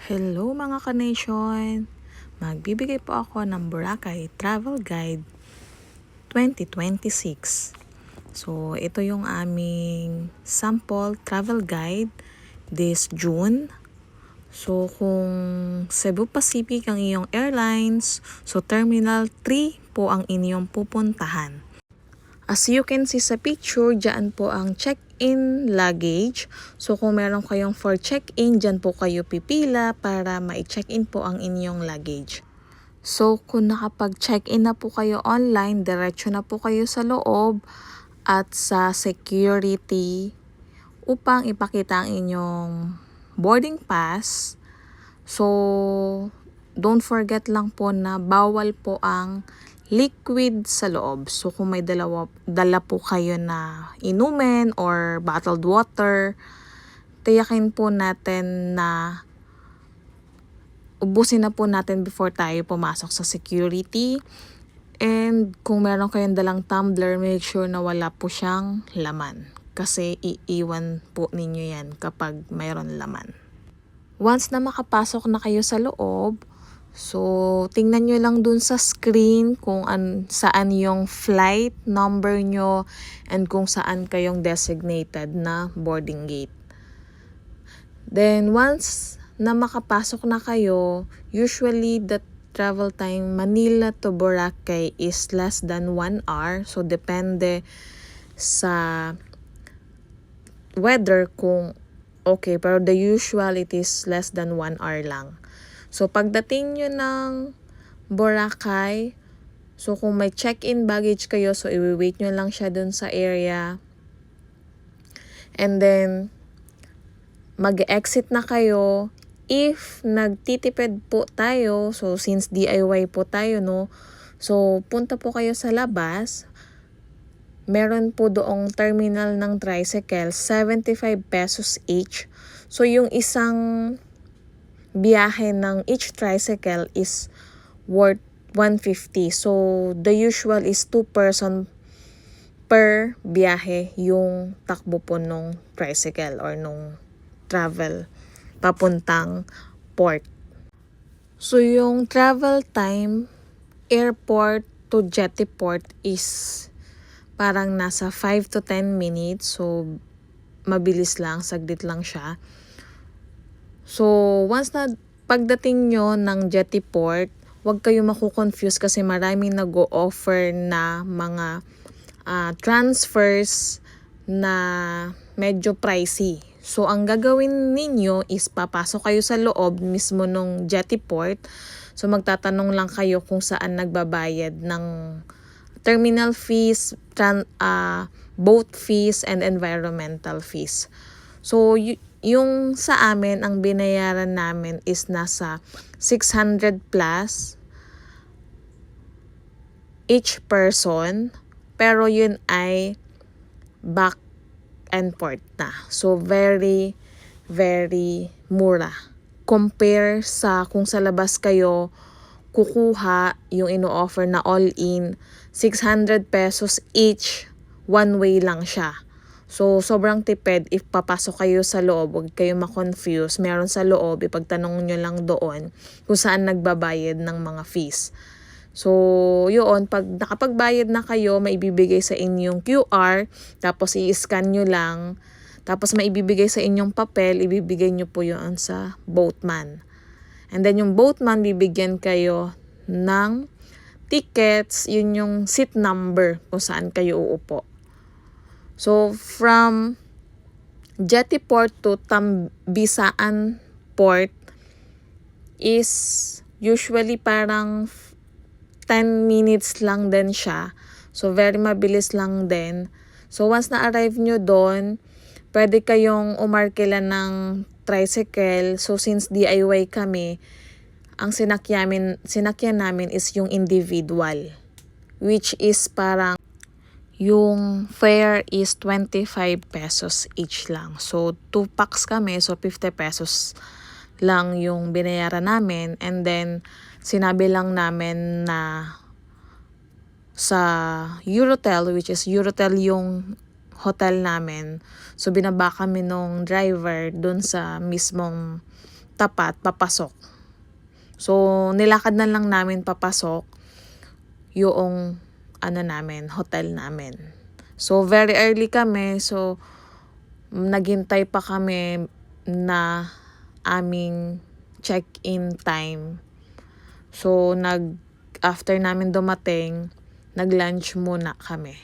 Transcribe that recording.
Hello mga ka-nation! Magbibigay po ako ng Boracay Travel Guide 2026. So, ito yung aming sample travel guide this June. So, kung Cebu Pacific ang iyong airlines, so Terminal 3 po ang inyong pupuntahan. As you can see sa picture, dyan po ang check-in luggage. So kung meron kayong for check-in, dyan po kayo pipila para ma-check-in po ang inyong luggage. So kung nakapag-check-in na po kayo online, diretso na po kayo sa loob at sa security upang ipakita ang inyong boarding pass. So don't forget lang po na bawal po ang liquid sa loob. So kung may dala po kayo na inumin or bottled water, tiyakin po natin na ubusin na po natin before tayo pumasok sa security. And kung meron kayong dalang tumbler, make sure na wala po siyang laman. Kasi iiwan po ninyo yan kapag mayroon laman. Once na makapasok na kayo sa loob, so tingnan nyo lang dun sa screen kung saan yung flight number nyo and kung saan kayong designated na boarding gate. Then once na makapasok na kayo, usually the travel time Manila to Boracay is less than 1 hour. So depende sa weather kung okay, pero the usual it is less than 1 hour lang. So pagdating nyo ng Boracay, so kung may check-in baggage kayo, so i-wait nyo lang siya dun sa area. And then mag-exit na kayo. If nagtitipid po tayo, so since DIY po tayo, no, so punta po kayo sa labas. Meron po doong terminal ng tricycle, 75 pesos each. So yung isang biyahe ng each tricycle is worth 150. So the usual is 2 person per biyahe yung takbo po nung tricycle or nung travel papuntang port. So yung travel time airport to jetty port is parang nasa 5 to 10 minutes. So mabilis lang, saglit lang siya. So once na pagdating nyo ng jetty port, huwag kayo makukonfuse kasi maraming nag-o-offer na mga transfers na medyo pricey. So ang gagawin ninyo is papasok kayo sa loob mismo nung jetty port. So magtatanong lang kayo kung saan nagbabayad ng terminal fees, boat fees, and environmental fees. So yung sa amin, ang binayaran namin is nasa 600 plus each person. Pero yun ay back and forth na. So very, very mura. Compare sa kung sa labas kayo kukuha yung ino-offer na all-in, 600 pesos each, one way lang siya. So sobrang tipid if papasok kayo sa loob, huwag kayo ma-confuse. Meron sa loob, ipagtanong nyo lang doon kung saan nagbabayad ng mga fees. So, yun, pag nakapagbayad na kayo, maibibigay sa inyong QR, tapos i-scan nyo lang, tapos maibibigay sa inyong papel, ibibigay nyo po yun sa boatman. And then yung boatman, bibigyan kayo ng tickets, yun yung seat number kung saan kayo uupo. So, from jetty port to Tambisaan port is usually parang 10 minutes lang din siya. So, very mabilis lang din. So, once na-arrive nyo doon, pwede kayong umarkila ng tricycle. So, since DIY kami, ang sinakyan namin is yung individual. Which is parang yung fare is 25 pesos each lang. So, 2 packs kami. So, 50 pesos lang yung binayaran namin. And then, sinabi lang namin na sa Eurotel, which is Eurotel yung hotel namin. So binaba kami nung driver dun sa mismong tapat papasok. So, nilakad na lang namin papasok yung hotel namin. So, very early kami. So, naghintay pa kami na aming check-in time. So, after namin dumating, nag-lunch muna kami.